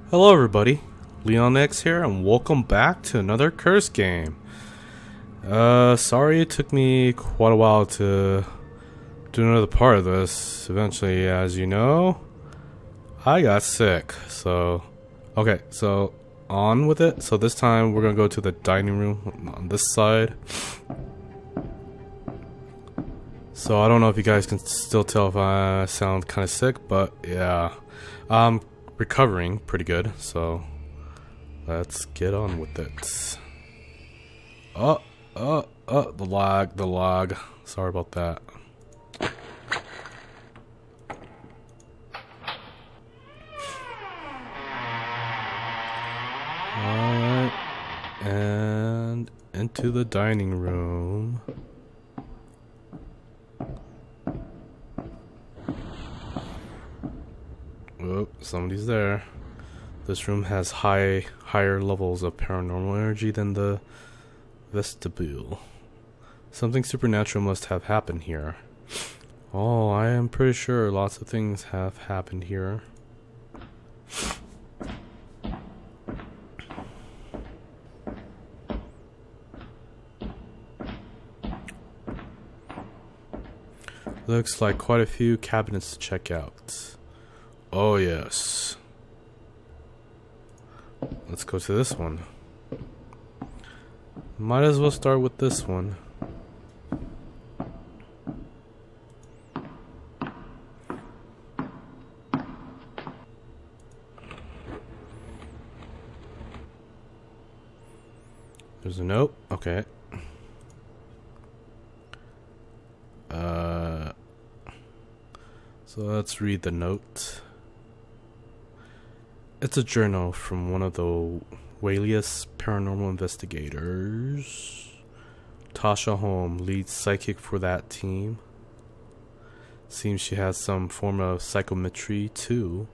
Hello everybody, LeonX here and welcome back to another curse game. Sorry it took me quite a while to do another part of this. Eventually, as you know, I got sick, so on with it. So this time we're gonna go to the dining room on this side. So I don't know if you guys can still tell if I sound kind of sick, but yeah, I'm recovering pretty good, so let's get on with it. The lag. Sorry about that. Alright, and into the dining room. Oh, somebody's there. This room has higher levels of paranormal energy than the vestibule. Something supernatural must have happened here. Oh, I am pretty sure lots of things have happened here. Looks like quite a few cabinets to check out. Oh yes. Let's go to this one. Might as well start with this one. There's a note. Okay. So let's read the note. It's a journal from one of the wiliest paranormal investigators. Tasha Holm, lead psychic for that team. Seems she has some form of psychometry too.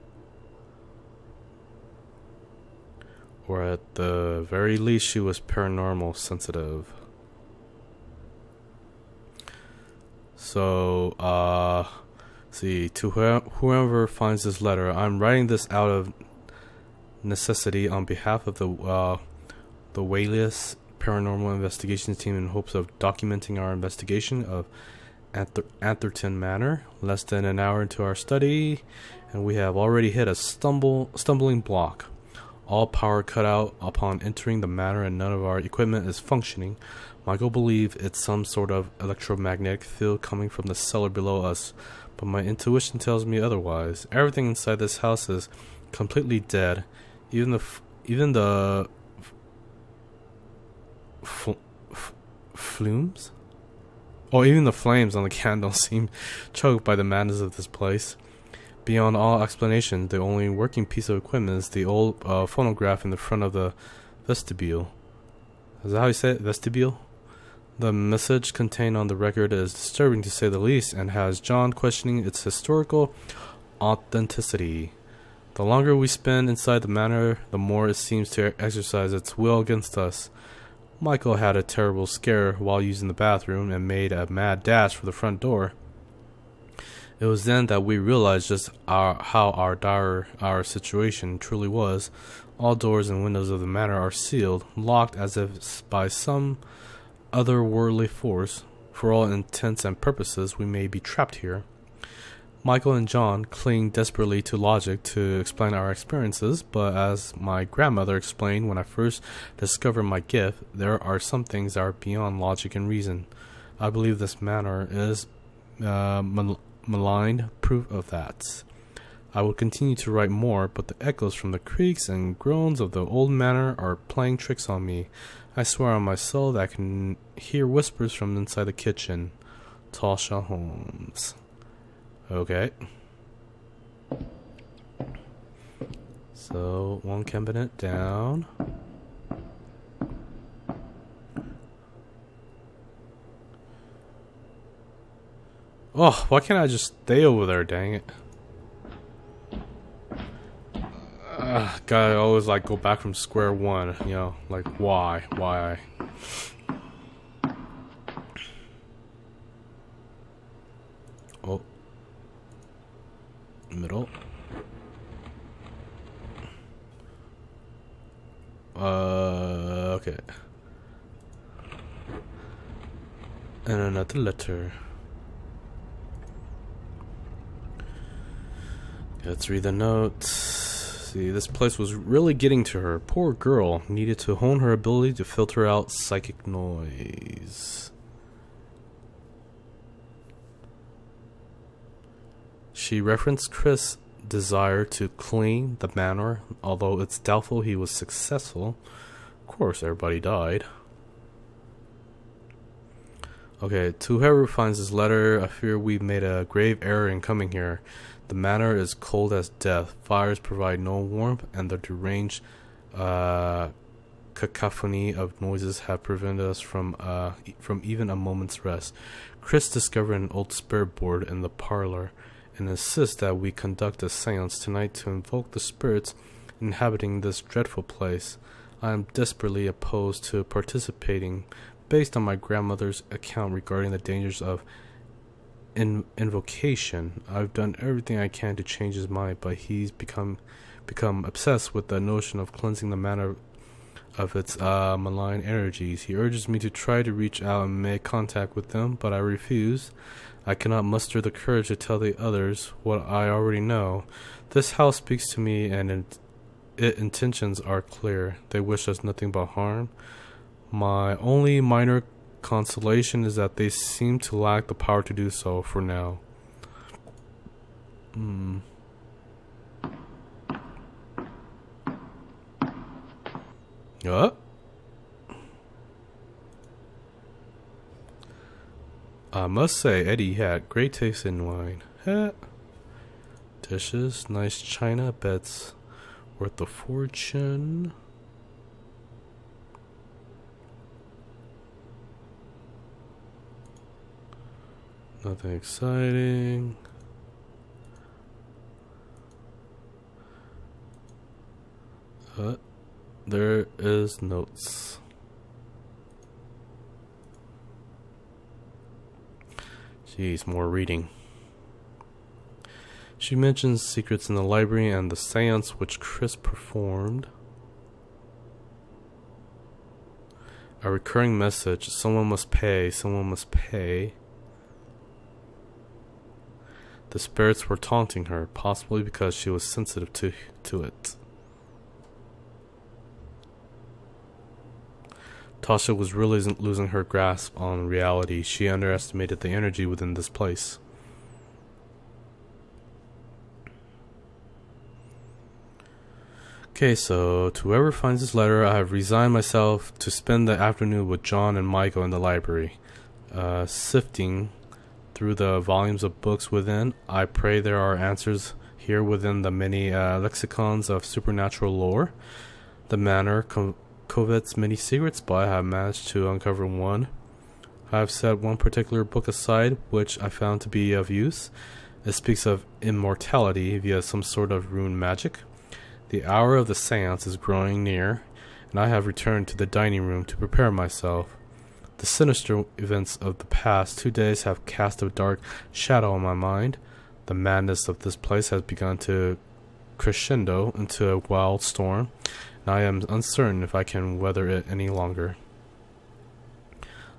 Or at the very least she was paranormal sensitive. So, see, to whoever finds this letter, I'm writing this out of necessity on behalf of the wiliest paranormal investigations team in hopes of documenting our investigation of Atherton Manor. Less than an hour into our study, and we have already hit a stumbling block. All power cut out upon entering the manor, and none of our equipment is functioning. Michael believes it's some sort of electromagnetic field coming from the cellar below us, but my intuition tells me otherwise. Everything inside this house is completely dead. Even the flumes? Oh, even the flames on the candle seem choked by the madness of this place. Beyond all explanation, the only working piece of equipment is the old phonograph in the front of the vestibule. Is that how you say it? Vestibule? The message contained on the record is disturbing to say the least, and has John questioning its historical authenticity. The longer we spend inside the manor, the more it seems to exercise its will against us. Michael had a terrible scare while using the bathroom and made a mad dash for the front door. It was then that we realized just how dire our situation truly was. All doors and windows of the manor are sealed, locked as if by some otherworldly force. For all intents and purposes, we may be trapped here. Michael and John cling desperately to logic to explain our experiences, but as my grandmother explained when I first discovered my gift, there are some things that are beyond logic and reason. I believe this manor is maligned proof of that. I will continue to write more, but the echoes from the creaks and groans of the old manor are playing tricks on me. I swear on my soul that I can hear whispers from inside the kitchen. Tasha Holmes. Okay. So, one cabinet down. Oh, why can't I just stay over there, dang it. Gotta always like go back from square one, you know, like why? Oh. Middle. Okay. And another letter. Let's read the note. See, this place was really getting to her. Poor girl needed to hone her ability to filter out psychic noise. She referenced Chris' desire to clean the manor, although it's doubtful he was successful. Of course, everybody died. Okay, to whoever finds this letter, I fear we've made a grave error in coming here. The manor is cold as death. Fires provide no warmth, and the deranged cacophony of noises have prevented us from even a moment's rest. Chris discovered an old spirit board in the parlor and insists that we conduct a seance tonight to invoke the spirits inhabiting this dreadful place. I am desperately opposed to participating, based on my grandmother's account regarding the dangers of invocation. I've done everything I can to change his mind, but he's become obsessed with the notion of cleansing the manor of its malign energies. He urges me to try to reach out and make contact with them, but I refuse. I cannot muster the courage to tell the others what I already know. This house speaks to me, and its intentions are clear. They wish us nothing but harm. My only minor consolation is that they seem to lack the power to do so for now. I must say, Eddie had great taste in wine. Dishes, nice china, beds worth a fortune. Nothing exciting. There is notes. Jeez, more reading. She mentions secrets in the library and the seance which Chris performed. A recurring message: someone must pay, someone must pay. The spirits were taunting her, possibly because she was sensitive to it. Tasha was really losing her grasp on reality. She underestimated the energy within this place. Okay, so to whoever finds this letter, I have resigned myself to spend the afternoon with John and Michael in the library, sifting through the volumes of books within. I pray there are answers here within the many lexicons of supernatural lore. The manor covets many secrets, but I have managed to uncover one. I have set one particular book aside, which I found to be of use. It speaks of immortality via some sort of rune magic. The hour of the seance is growing near, and I have returned to the dining room to prepare myself. The sinister events of the past 2 days have cast a dark shadow on my mind. The madness of this place has begun to crescendo into a wild storm, and I am uncertain if I can weather it any longer.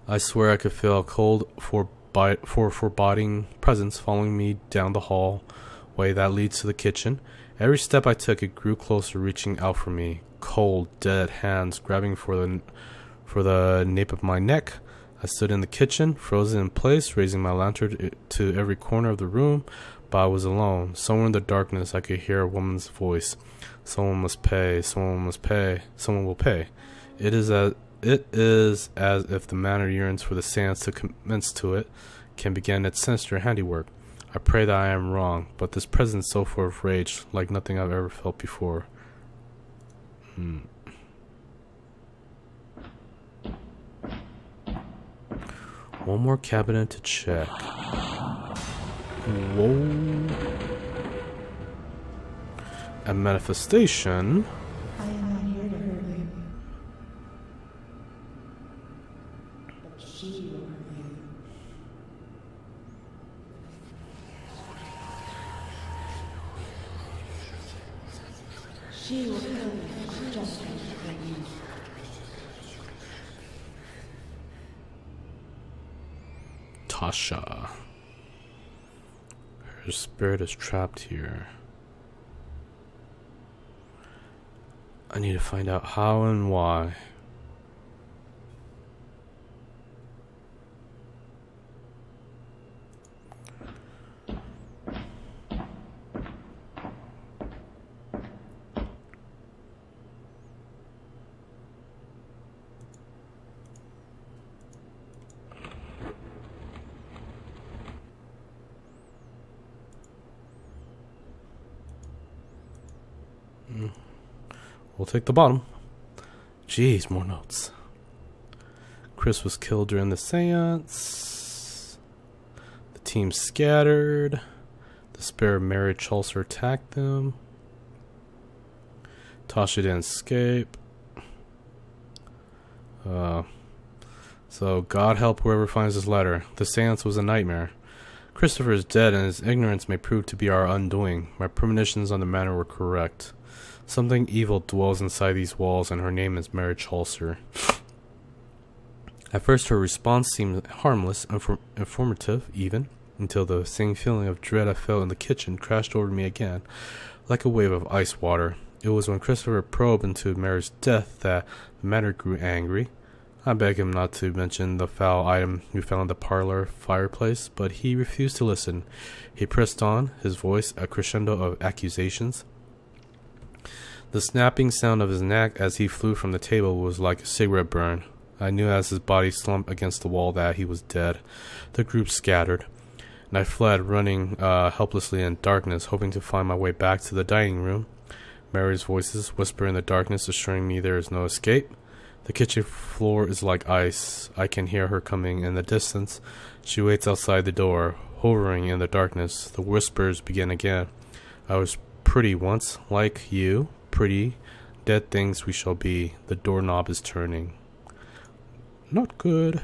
I swear I could feel a cold, foreboding presence following me down the hallway that leads to the kitchen. Every step I took, it grew closer, reaching out for me. Cold, dead hands grabbing for the nape of my neck. I stood in the kitchen, frozen in place, raising my lantern to every corner of the room, but I was alone. Somewhere in the darkness I could hear a woman's voice. Someone must pay, someone must pay, someone will pay. It is as if the manor yearns for the seance to commence to it, can begin its sinister handiwork. I pray that I am wrong, but this presence is so full of rage, like nothing I've ever felt before. One more cabinet to check. Whoa. A manifestation. I am not here to hurt you, but she will hurt you. She will kill you just as you. Tasha. Her spirit is trapped here. I need to find out how and why. We'll take the bottom. Jeez, more notes. Chris was killed during the seance. The team scattered. The spare Mary Chulcer attacked them. Tasha didn't escape. So God help whoever finds this letter. The seance was a nightmare. Christopher is dead and his ignorance may prove to be our undoing. My premonitions on the manor were correct. Something evil dwells inside these walls, and her name is Mary Chulcer. At first, her response seemed harmless, informative even, until the same feeling of dread I felt in the kitchen crashed over me again, like a wave of ice water. It was when Christopher probed into Mary's death that the manor grew angry. I begged him not to mention the foul item we found in the parlor fireplace, but he refused to listen. He pressed on, his voice a crescendo of accusations. The snapping sound of his neck as he flew from the table was like a cigarette burn. I knew as his body slumped against the wall that he was dead. The group scattered, and I fled, running helplessly in darkness, hoping to find my way back to the dining room. Mary's voices whisper in the darkness, assuring me there is no escape. The kitchen floor is like ice. I can hear her coming in the distance. She waits outside the door, hovering in the darkness. The whispers begin again. I was pretty once, like you. Pretty, dead things we shall be. The doorknob is turning. Not good.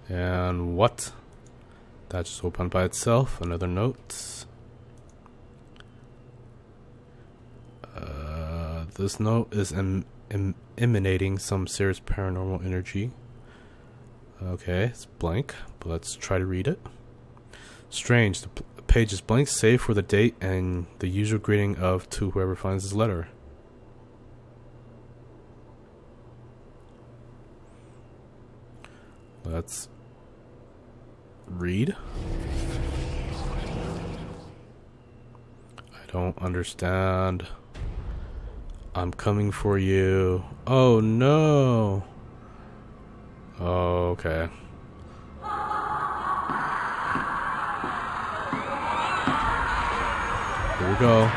And what? That just opened by itself. Another note. This note is emanating some serious paranormal energy. Okay, it's blank, but let's try to read it. Strange, the page is blank save for the date and the usual greeting of to whoever finds this letter. Let's read. I don't understand. I'm coming for you. Oh no. Oh, okay. Here we go.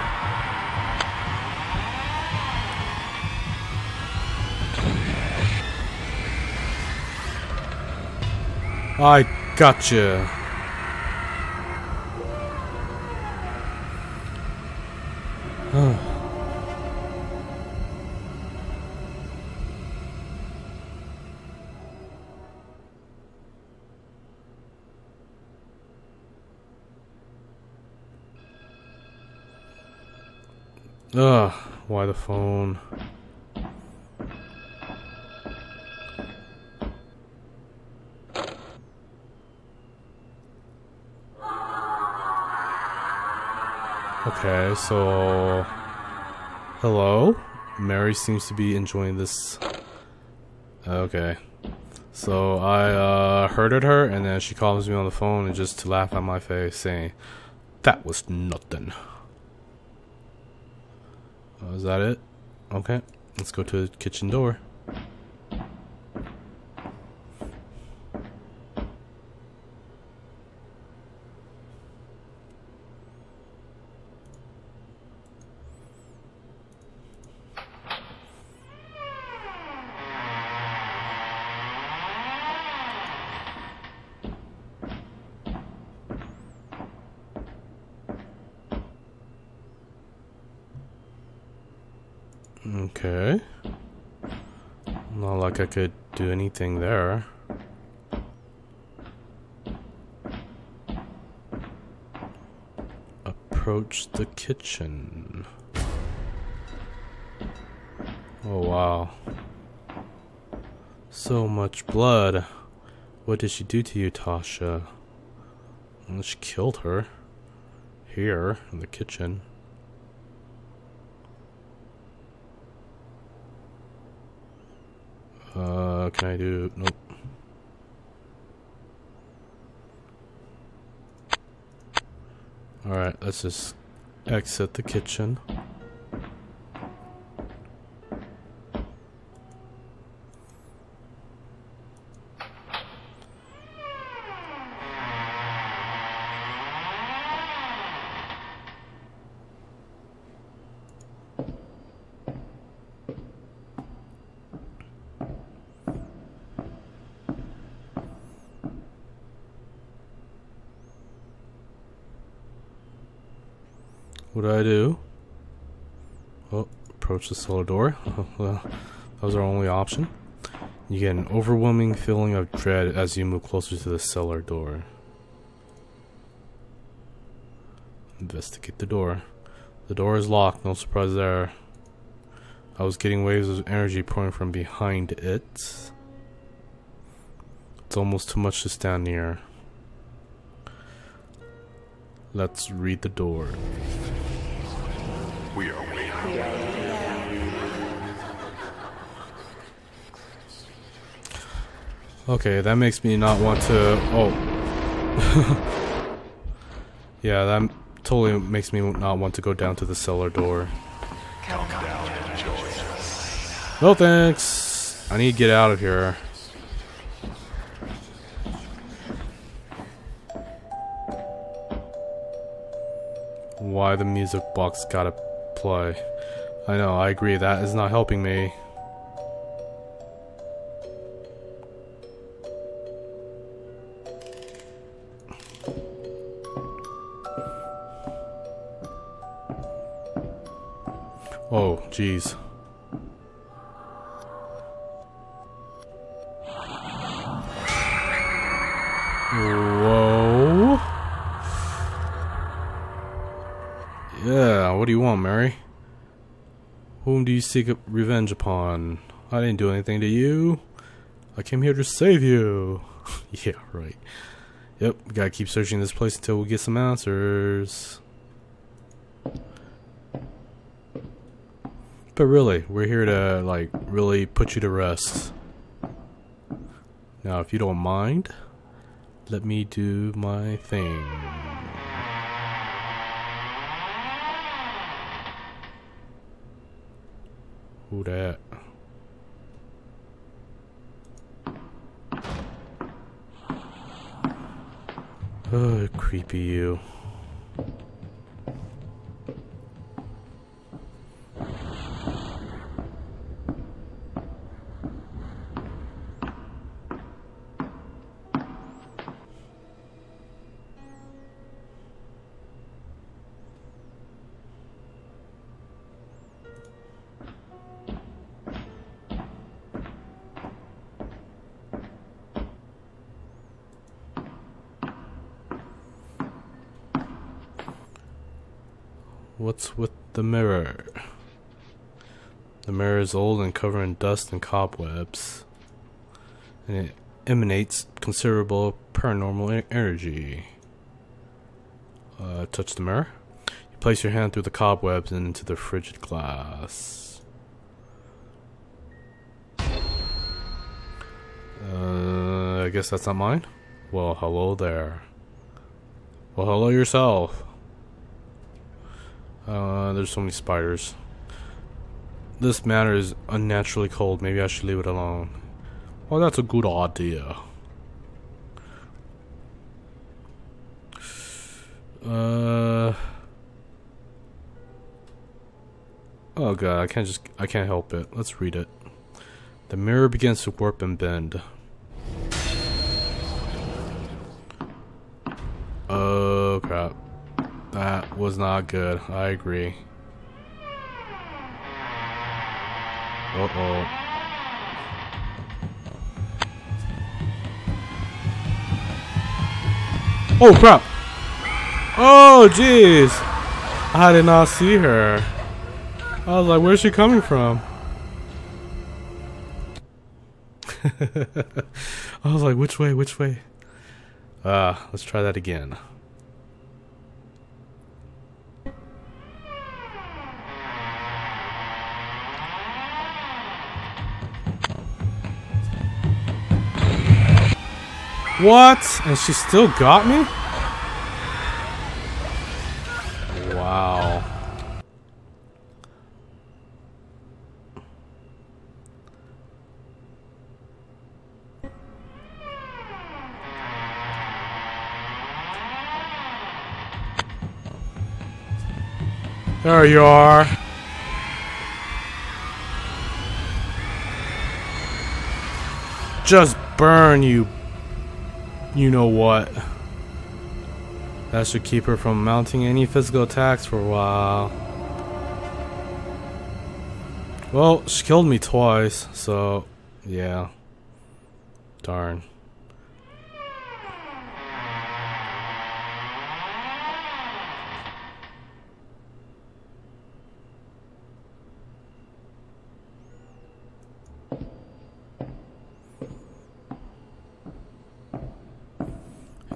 I gotcha. Ugh, why the phone? Okay, so hello? Mary seems to be enjoying this. Okay. So I hurted her and then she calls me on the phone and just to laugh at my face saying, "That was nothing." Is that it? Okay, let's go to the kitchen door. Okay. Not like I could do anything there. Approach the kitchen. Oh wow. So much blood. What did she do to you, Tasha? Well, she killed her. Here, in the kitchen. Can I do... Nope. Alright, let's just exit the kitchen. What do I do? Oh, approach the cellar door. Well, that was our only option. You get an overwhelming feeling of dread as you move closer to the cellar door. Investigate the door. The door is locked, no surprise there. I was getting waves of energy pouring from behind it. It's almost too much to stand near. Let's read the door. We are waiting. Okay, that makes me not want to... Oh. Yeah, that totally makes me not want to go down to the cellar door. Come down and join us. No thanks! I need to get out of here. Why the music box gotta play? I know, I agree, that is not helping me. Oh, jeez. Whoa. Yeah, what do you want, Mary? Whom do you seek revenge upon? I didn't do anything to you. I came here to save you. Yeah, right. Yep, we gotta keep searching this place until we get some answers. But really, we're here to, like, really put you to rest. Now, if you don't mind, let me do my thing. Who that? Oh, creepy you. What's with the mirror? The mirror is old and covered in dust and cobwebs, and it emanates considerable paranormal energy. Touch the mirror. You place your hand through the cobwebs and into the frigid glass. I guess that's not mine. Well, hello there. Well, hello yourself. There's so many spiders. This manor is unnaturally cold. Maybe I should leave it alone. Well, that's a good idea. Oh god, I can't help it. Let's read it. The mirror begins to warp and bend. Oh crap. That was not good. I agree. Uh-oh. Oh crap! Oh jeez! I did not see her. I was like, where's she coming from? I was like, which way, which way? Let's try that again. What? And she still got me? Wow. There you are. Just burn, you know what. That should keep her from mounting any physical attacks for a while. Well, she killed me twice, so yeah. Darn.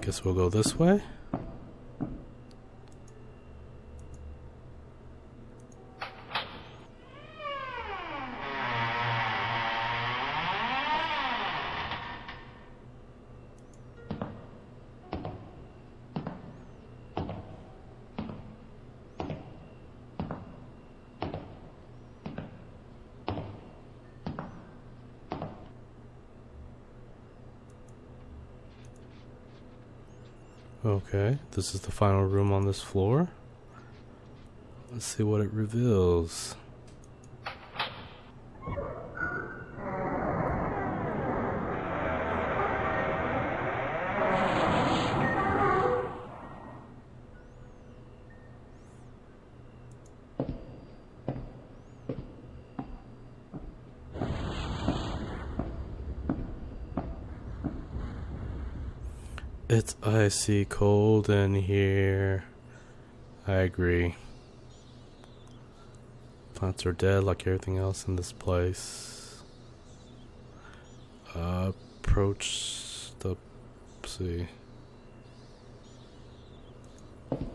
Guess we'll go this way. Okay, this is the final room on this floor. Let's see what it reveals. It's icy cold in here. I agree. Plants are dead like everything else in this place. Approach the... Let's see.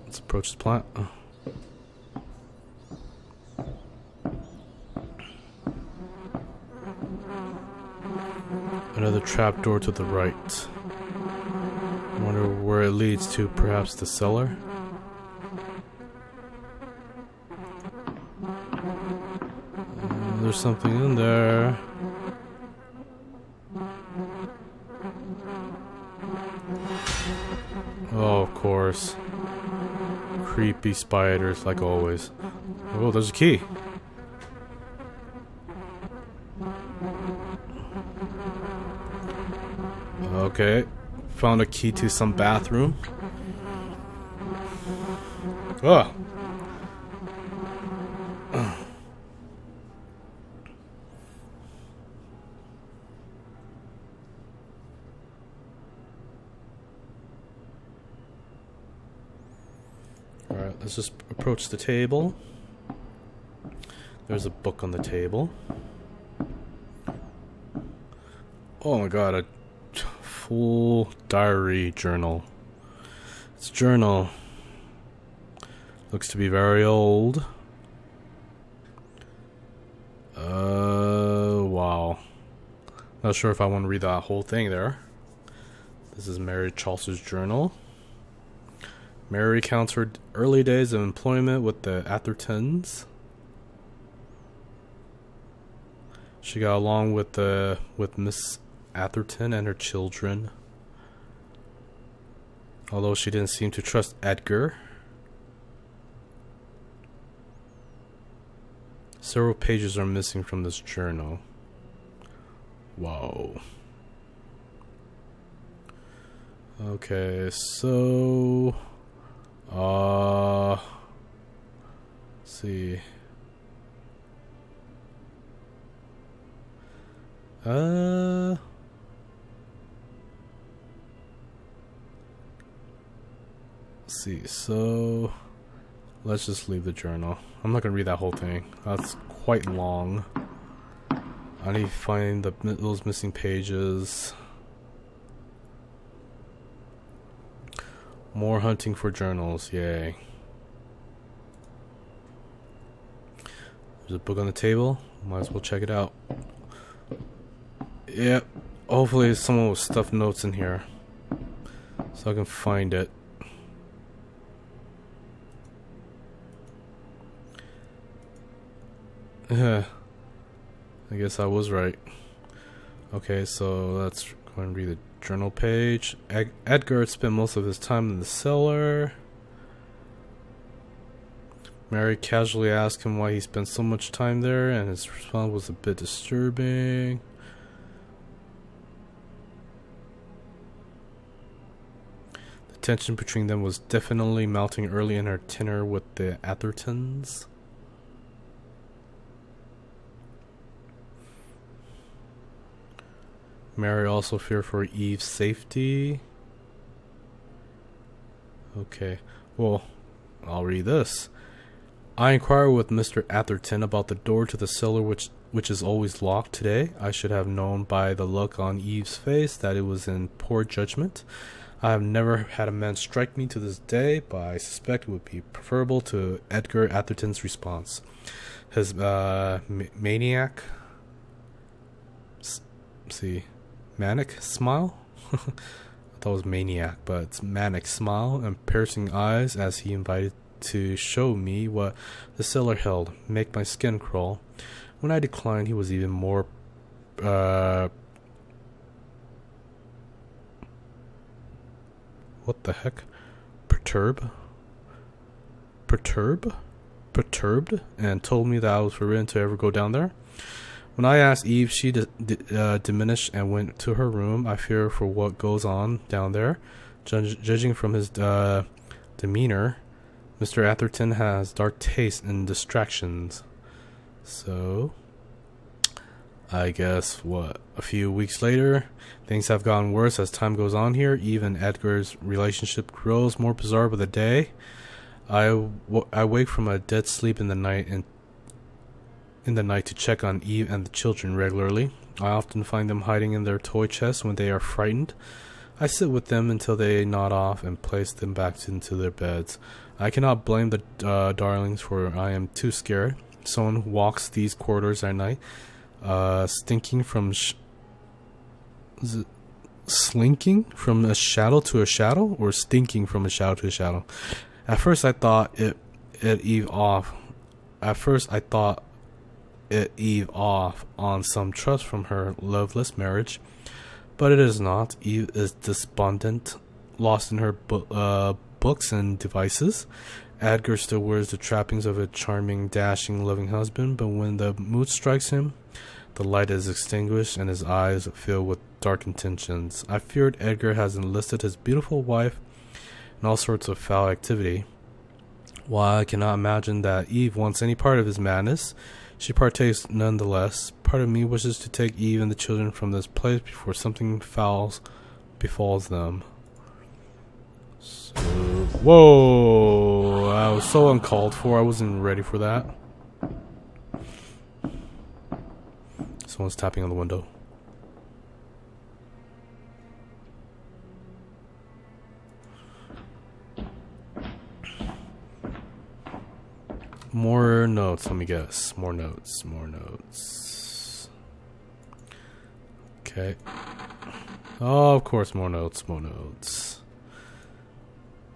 Let's approach the plant. Another trapdoor to the right. Wonder where it leads to, perhaps the cellar? There's something in there. Oh, of course. Creepy spiders, like always. Oh, there's a key. Okay. Found a key to some bathroom. Oh. Alright, let's just approach the table. There's a book on the table. Oh my god, a full diary journal. This journal looks to be very old. Wow. Not sure if I want to read that whole thing there. This is Mary Chaucer's journal. Mary recounts her early days of employment with the Athertons. She got along with Miss Atherton and her children, although she didn't seem to trust Edgar. Several pages are missing from this journal. Wow. Okay, so let's see. Let's see, so let's just leave the journal. I'm not gonna read that whole thing. That's quite long. I need to find those missing pages. More hunting for journals, yay. There's a book on the table. Might as well check it out. Yep. Hopefully someone will stuff notes in here so I can find it. I guess I was right. Okay, so let's go and read the journal page. Edgar spent most of his time in the cellar. Mary casually asked him why he spent so much time there, and his response was a bit disturbing. The tension between them was definitely mounting early in her tenure with the Athertons. Mary also feared for Eve's safety. Okay, well, I'll read this. I inquired with Mr. Atherton about the door to the cellar which is always locked today. I should have known by the look on Eve's face that it was in poor judgment. I have never had a man strike me to this day, but I suspect it would be preferable to Edgar Atherton's response. His maniac... manic smile? I thought it was maniac, but it's manic smile and piercing eyes as he invited to show me what the cellar held, make my skin crawl. When I declined, he was even more what the heck? Perturbed, and told me that I was forbidden to ever go down there. When I asked Eve, she diminished and went to her room. I fear for what goes on down there. Judging from his demeanor, Mr. Atherton has dark taste in distractions. So, I guess, what, a few weeks later, things have gotten worse as time goes on here. Eve and Edgar's relationship grows more bizarre by the day. I wake from a dead sleep in the night to check on Eve and the children regularly. I often find them hiding in their toy chests when they are frightened. I sit with them until they nod off and place them back into their beds. I cannot blame the darlings, for I am too scared. Someone walks these corridors at night, slinking from a shadow to a shadow, or stinking from a shadow to a shadow. At first I thought it Eve off on some trust from her loveless marriage, but it is not. Eve is despondent, lost in her books and devices. Edgar still wears the trappings of a charming, dashing, loving husband, but when the mood strikes him, the light is extinguished and his eyes fill with dark intentions. I feared Edgar has enlisted his beautiful wife in all sorts of foul activity. While I cannot imagine that Eve wants any part of his madness, she partakes nonetheless. Part of me wishes to take Eve and the children from this place before something foul befalls them. So, whoa! That was so uncalled for. I wasn't ready for that. Someone's tapping on the window. More notes, let me guess. More notes. Okay. Oh, of course, more notes.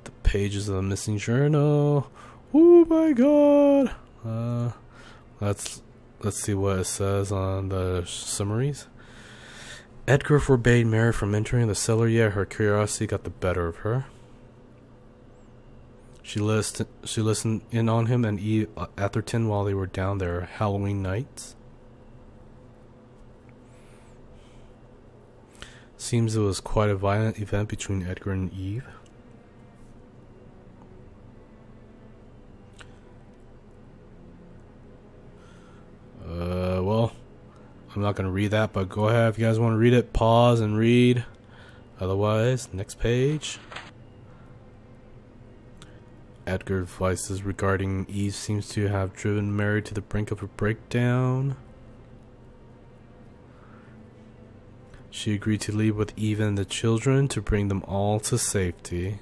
The pages of the missing journal. Oh my god. Let's see what it says on the summaries. Edgar forbade Mary from entering the cellar, yet her curiosity got the better of her. She listened in on him and Eve Atherton while they were down there Halloween nights. Seems it was quite a violent event between Edgar and Eve. Well, I'm not gonna read that, but go ahead if you guys want to read it. Pause and read. Otherwise, next page. Edgar's advices regarding Eve seems to have driven Mary to the brink of a breakdown. She agreed to leave with Eve and the children to bring them all to safety.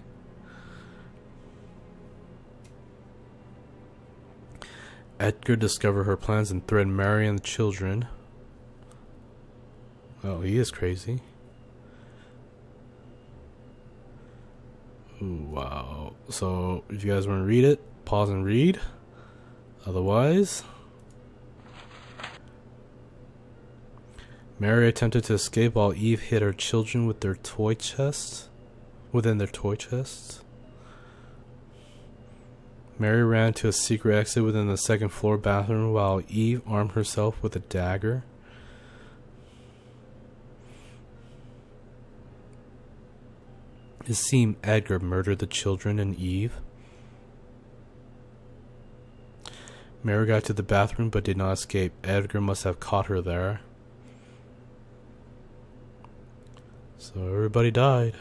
Edgar discovered her plans and threatened Mary and the children. Oh, he is crazy. Ooh, wow. So, if you guys want to read it, pause and read. Otherwise, Mary attempted to escape while Eve hid her children with their toy chests. Within their toy chests. Mary ran to a secret exit within the second floor bathroom while Eve armed herself with a dagger. It seemed Edgar murdered the children and Eve. Mary got to the bathroom but did not escape. Edgar must have caught her there. So everybody died.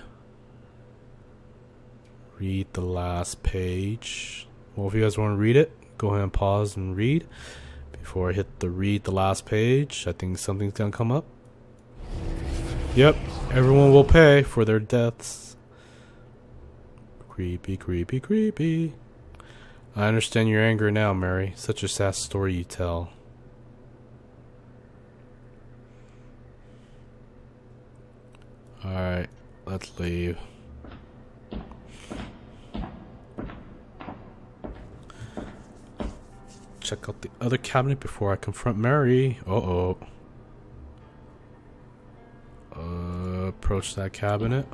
Read the last page. Well, if you guys want to read it, go ahead and pause and read. Before I hit the read the last page, I think something's gonna come up. Yep, everyone will pay for their deaths. Creepy, creepy, creepy. I understand your anger now, Mary. Such a sad story you tell. Alright, let's leave. Check out the other cabinet before I confront Mary. Uh-oh. Approach that cabinet.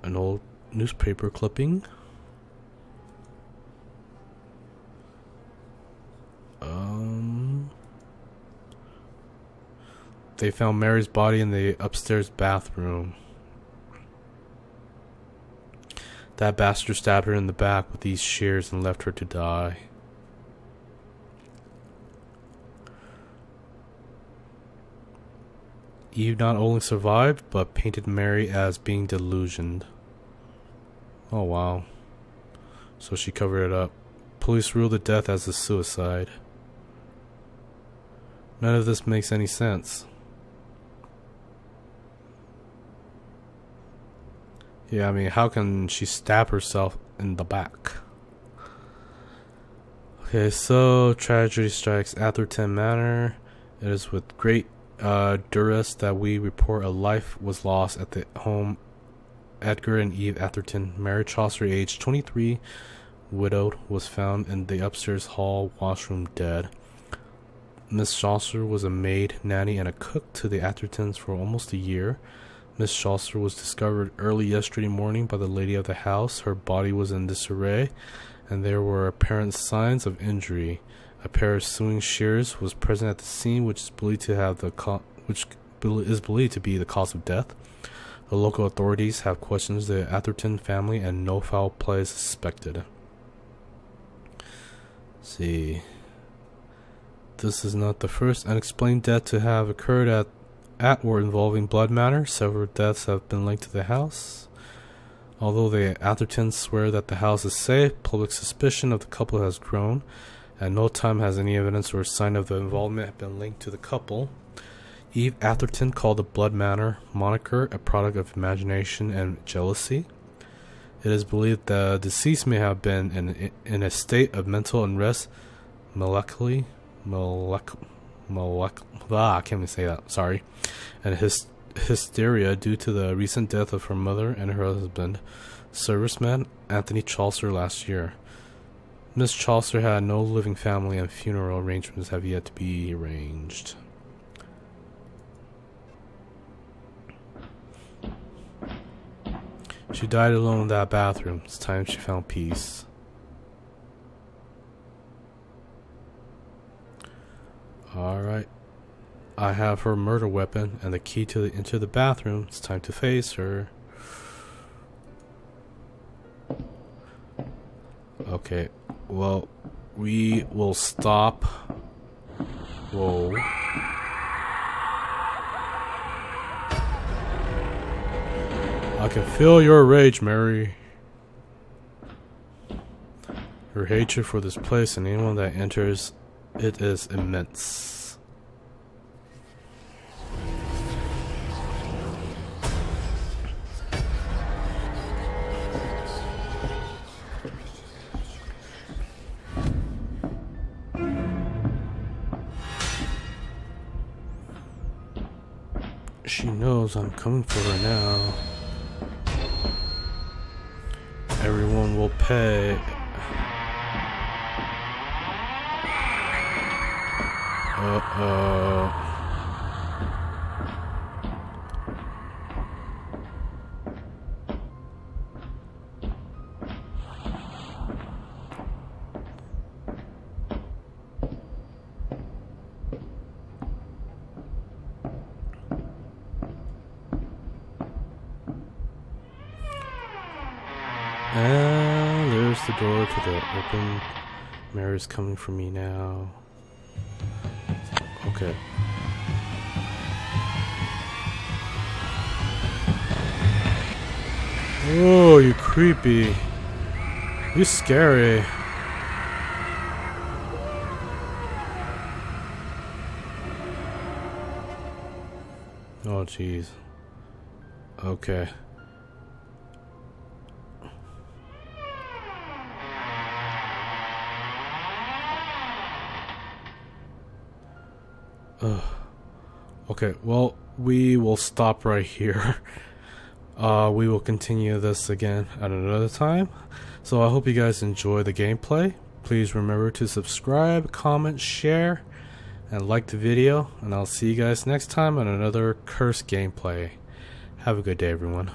An old newspaper clipping. They found Mary's body in the upstairs bathroom. That bastard stabbed her in the back with these shears and left her to die. Eve not only survived, but painted Mary as being delusioned. Oh wow. So she covered it up. Police ruled the death as a suicide. None of this makes any sense. Yeah, I mean, how can she stab herself in the back? Okay, so tragedy strikes Atherton Manor. It is with great duress that we report a life was lost at the home Edgar and Eve Atherton. Mary Chaucer, age 23, widowed, was found in the upstairs hall washroom dead. Miss Chaucer was a maid, nanny, and a cook to the Athertons for almost a year. Miss Chaucer was discovered early yesterday morning by the lady of the house. Her body was in disarray, and there were apparent signs of injury. A pair of sewing shears was present at the scene, which is believed to be the cause of death. The local authorities have questioned the Atherton family, and no foul play is suspected. Let's see. This is not the first unexplained death to have occurred at or involving Blood Manor. Several deaths have been linked to the house. Although the Athertons swear that the house is safe, public suspicion of the couple has grown. At no time has any evidence or sign of the involvement been linked to the couple. Eve Atherton called the Blood Manor moniker a product of imagination and jealousy. It is believed the deceased may have been in a state of mental unrest, I can't even say that, sorry, and hysteria due to the recent death of her mother and her husband, serviceman Anthony Chaucer, last year. Miss Chaucer had no living family, and funeral arrangements have yet to be arranged. She died alone in that bathroom. It's time she found peace. Alright. I have her murder weapon and the key to enter the bathroom. It's time to face her. Okay. Well, we will stop. Whoa. I can feel your rage, Mary. Her hatred for this place and anyone that enters it is immense. She knows I'm coming for her now. Everyone will pay. Uh-oh. And there's the door to the open. Mary's coming for me now. Okay. Oh, you creepy. You scary. Oh, jeez. Okay. Okay, well, we will stop right here. We will continue this again at another time. So I hope you guys enjoy the gameplay. Please remember to subscribe, comment, share, and like the video. And I'll see you guys next time on another cursed gameplay. Have a good day, everyone.